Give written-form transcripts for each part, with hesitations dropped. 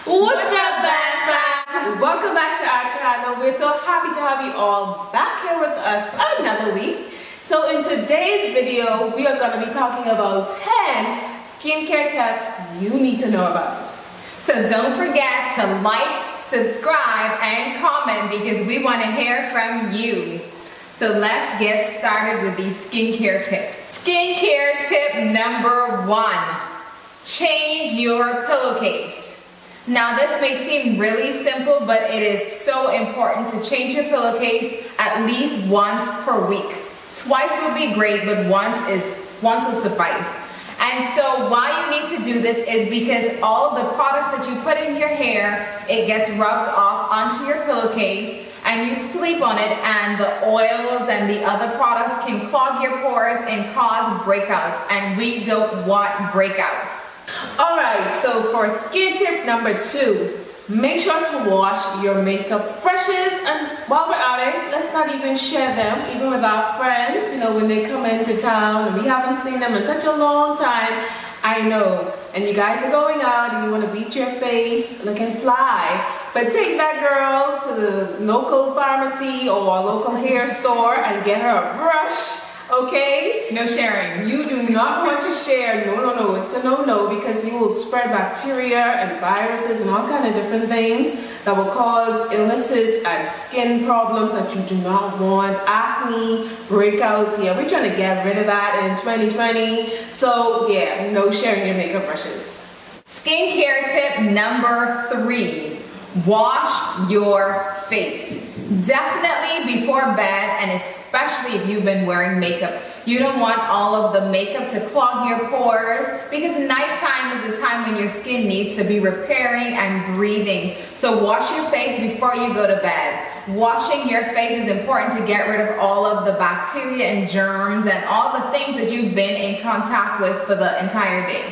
What's up, bad? Welcome back to our channel. We're so happy to have you all back here with us another week. So in today's video, we are going to be talking about 10 skincare tips you need to know about. So don't forget to like, subscribe, and comment because we want to hear from you. So let's get started with these skincare tips. Skincare tip number 1, change your pillowcase. Now this may seem really simple, but it is so important to change your pillowcase at least once per week. Twice would be great, but once would suffice. And so why you need to do this is because all of the products that you put in your hair, it gets rubbed off onto your pillowcase and you sleep on it, and the oils and the other products can clog your pores and cause breakouts, and we don't want breakouts. Alright, so for skin tip number 2, make sure to wash your makeup brushes, and while we're at it, let's not even share them, even with our friends, you know, when they come into town and we haven't seen them in such a long time. I know, and you guys are going out and you want to beat your face looking fly, but take that girl to the local pharmacy or local hair store and get her a brush. Okay? No sharing. You do not want to share. No. It's a no-no because you will spread bacteria and viruses and all kind of different things that will cause illnesses and skin problems that you do not want. Acne, breakouts. Yeah, we're trying to get rid of that in 2020. So yeah, no sharing your makeup brushes. Skincare tip number 3, wash your face. Definitely before bed, and especially if you've been wearing makeup. You don't want all of the makeup to clog your pores because nighttime is a time when your skin needs to be repairing and breathing. So wash your face before you go to bed. Washing your face is important to get rid of all of the bacteria and germs and all the things that you've been in contact with for the entire day.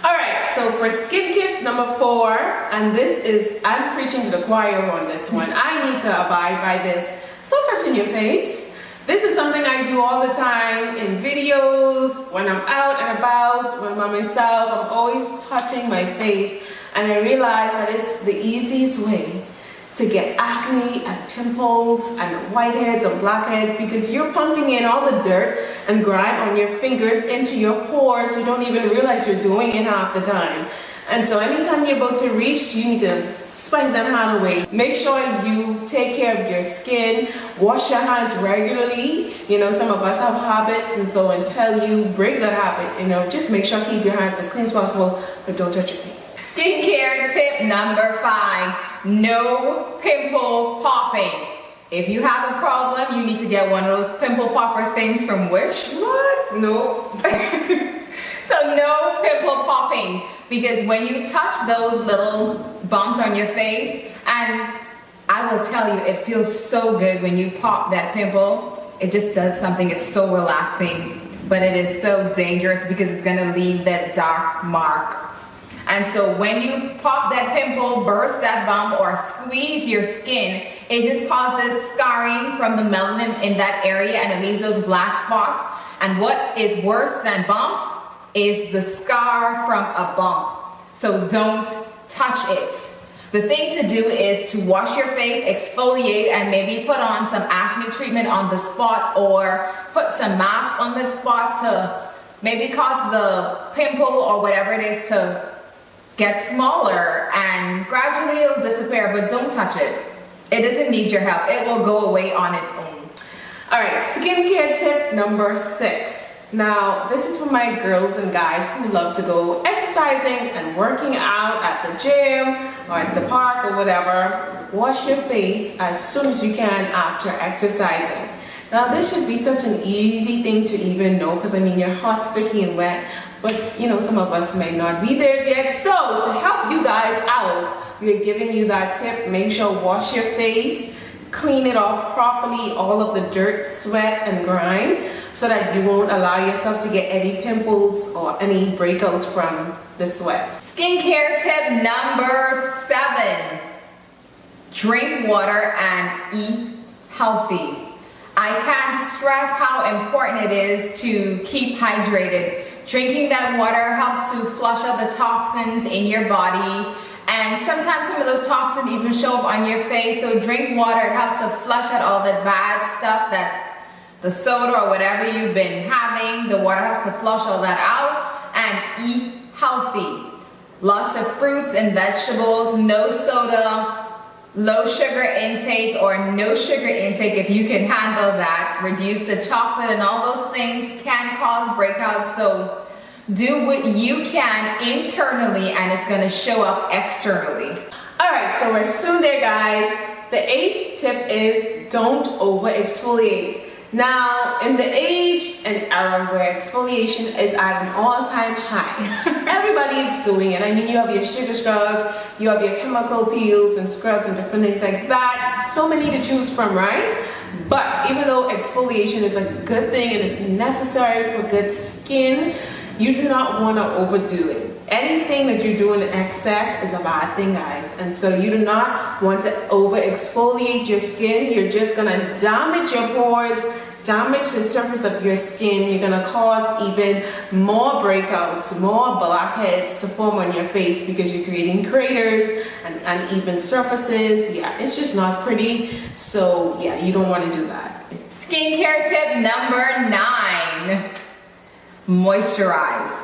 Alright, so for skin tip number 4, and this is, I'm preaching to the choir on this one. I need to abide by this. So touching your face. This is something I do all the time in videos, when I'm out and about, when I'm by myself. I'm always touching my face, and I realize that it's the easiest way to get acne and pimples and whiteheads and blackheads because you're pumping in all the dirt and grime on your fingers into your pores. You don't even realize you're doing it half the time. And so anytime you're about to reach, you need to spank that hand away. Make sure you take care of your skin. Wash your hands regularly. You know, some of us have habits, and so until you break that habit, you know, just make sure keep your hands as clean as possible, but don't touch your face. Skincare tip number 5, no pimple popping. If you have a problem, you need to get one of those pimple popper things from Wish. What? No. So no pimple popping, because when you touch those little bumps on your face, and I will tell you, it feels so good when you pop that pimple. It just does something. It's so relaxing, but it is so dangerous because it's going to leave that dark mark. And so when you pop that pimple, burst that bump, or squeeze your skin, it just causes scarring from the melanin in that area, and it leaves those black spots. And what is worse than bumps is the scar from a bump. So don't touch it. The thing to do is to wash your face, exfoliate, and maybe put on some acne treatment on the spot, or put some mask on the spot to maybe cause the pimple or whatever it is to get smaller, and gradually it'll disappear, but don't touch it. It doesn't need your help. It will go away on its own. Alright, skincare tip number 6. Now, this is for my girls and guys who love to go exercising and working out at the gym or at the park or whatever. Wash your face as soon as you can after exercising. Now, this should be such an easy thing to even know because, I mean, you're hot, sticky, and wet. But, you know, some of us may not be there yet. So, to help you guys out, we're giving you that tip. Make sure wash your face, clean it off properly, all of the dirt, sweat, and grime, so that you won't allow yourself to get any pimples or any breakouts from the sweat. Skincare tip number 7, drink water and eat healthy. I can't stress how important it is to keep hydrated. Drinking that water helps to flush out the toxins in your body And sometimes some of those toxins even show up on your face. So drink water. It helps to flush out all the bad stuff, that the soda or whatever you've been having. The water helps to flush all that out. And eat healthy. Lots of fruits and vegetables, no soda, low sugar intake or no sugar intake if you can handle that. Reduce the chocolate, and all those things can cause breakouts. So do what you can internally and it's going to show up externally. All right, so we're soon there, guys. The 8th tip is don't over exfoliate. Now, in the age and era where exfoliation is at an all-time high, everybody's doing it. I mean, you have your sugar scrubs, you have your chemical peels and scrubs and different things like that. So many to choose from, right? But even though exfoliation is a good thing and it's necessary for good skin, you do not want to overdo it. Anything that you do in excess is a bad thing, guys. And so you do not want to over exfoliate your skin. You're just going to damage your pores, damage the surface of your skin. You're going to cause even more breakouts, more blackheads to form on your face because you're creating craters and uneven surfaces. Yeah, it's just not pretty. So yeah, you don't want to do that. Skincare tip number 9, moisturize.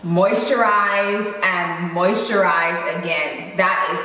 Moisturize and moisturize again. That is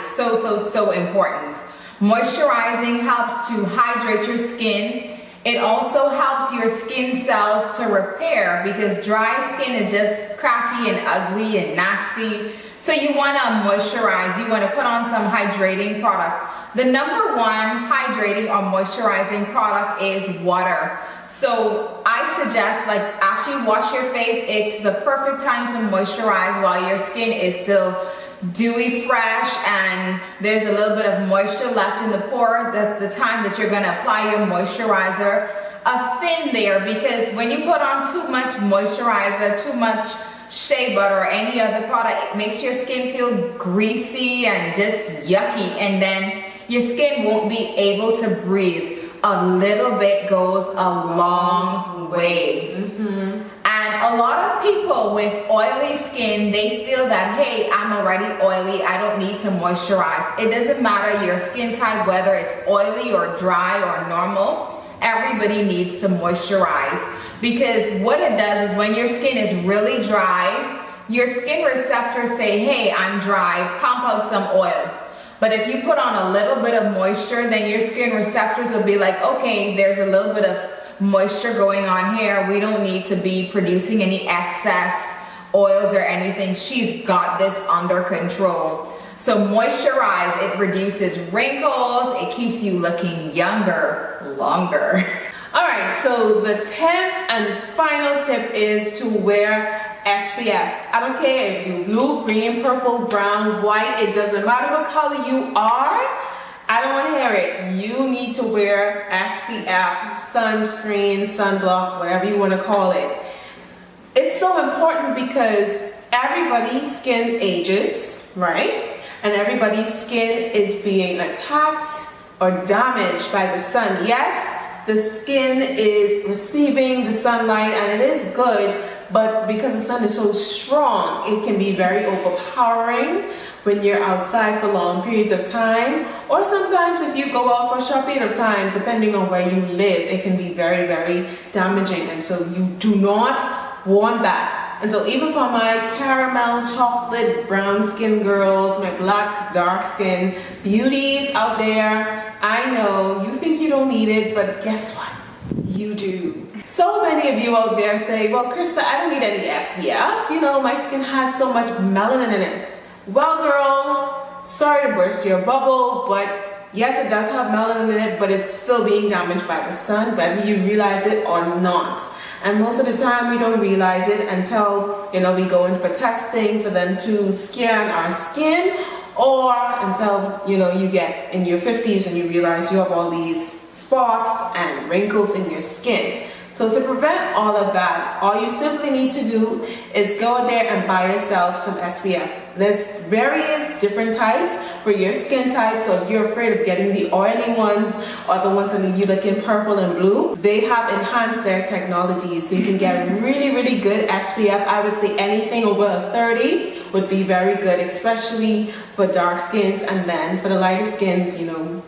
so important. Moisturizing helps to hydrate your skin. It also helps your skin cells to repair because dry skin is just cracky and ugly and nasty. So you want to moisturize. You want to put on some hydrating product. The number 1 hydrating or moisturizing product is water. So I suggest, like, after you wash your face, it's the perfect time to moisturize while your skin is still dewy, fresh, and there's a little bit of moisture left in the pore. That's the time that you're going to apply your moisturizer. A thin layer, because when you put on too much moisturizer, too much shea butter or any other product, it makes your skin feel greasy and just yucky, and then your skin won't be able to breathe. A little bit goes a long way. And a lot of people with oily skin, they feel that, hey, I'm already oily, I don't need to moisturize. It doesn't matter your skin type, whether it's oily or dry or normal, everybody needs to moisturize. Because what it does is when your skin is really dry, your skin receptors say, hey, I'm dry, pump out some oil. But if you put on a little bit of moisture, then your skin receptors will be like, okay, there's a little bit of moisture going on here. We don't need to be producing any excess oils or anything. She's got this under control. So moisturize, it reduces wrinkles, it keeps you looking younger, longer. All right, so the 10th and final tip is to wear SPF. I don't care if you're blue, green, purple, brown, white, it doesn't matter what color you are. I don't want to hear it. You need to wear SPF, sunscreen, sunblock, whatever you want to call it. It's so important because everybody's skin ages, right? And everybody's skin is being attacked or damaged by the sun. Yes, the skin is receiving the sunlight and it is good, but because the sun is so strong, it can be very overpowering when you're outside for long periods of time, or sometimes if you go out for a short period of time, depending on where you live, it can be very, very damaging, and so you do not want that. And so even for my caramel, chocolate, brown skin girls, my black, dark skin beauties out there, I know you think you don't need it, but guess what? You do. So many of you out there say, well, Krista, I don't need any SPF. You know, my skin has so much melanin in it. Well, girl, sorry to burst your bubble, but yes, it does have melanin in it, but it's still being damaged by the sun, whether you realize it or not. And most of the time we don't realize it until, you know, we go in for testing for them to scan our skin, or until, you know, you get in your 50s and you realize you have all these spots and wrinkles in your skin. So to prevent all of that, all you simply need to do is go out there and buy yourself some SPF. There's various different types for your skin type, so if you're afraid of getting the oily ones or the ones that leave you looking purple and blue, they have enhanced their technologies, so you can get really, really good SPF. I would say anything over a 30 would be very good, especially for dark skins, and then for the lighter skins, you know,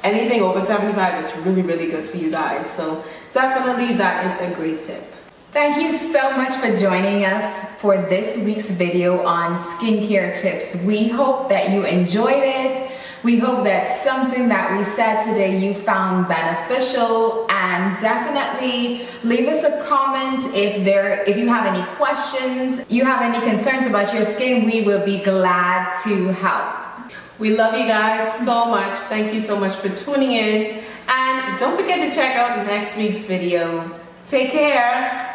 anything over 75 is really, really good for you guys. So definitely that is a great tip. Thank you so much for joining us for this week's video on skincare tips. We hope that you enjoyed it. We hope that something that we said today you found beneficial, and definitely leave us a comment if you have any questions, you have any concerns about your skin. We will be glad to help. We love you guys so much. Thank you so much for tuning in, and don't forget to check out next week's video. Take care.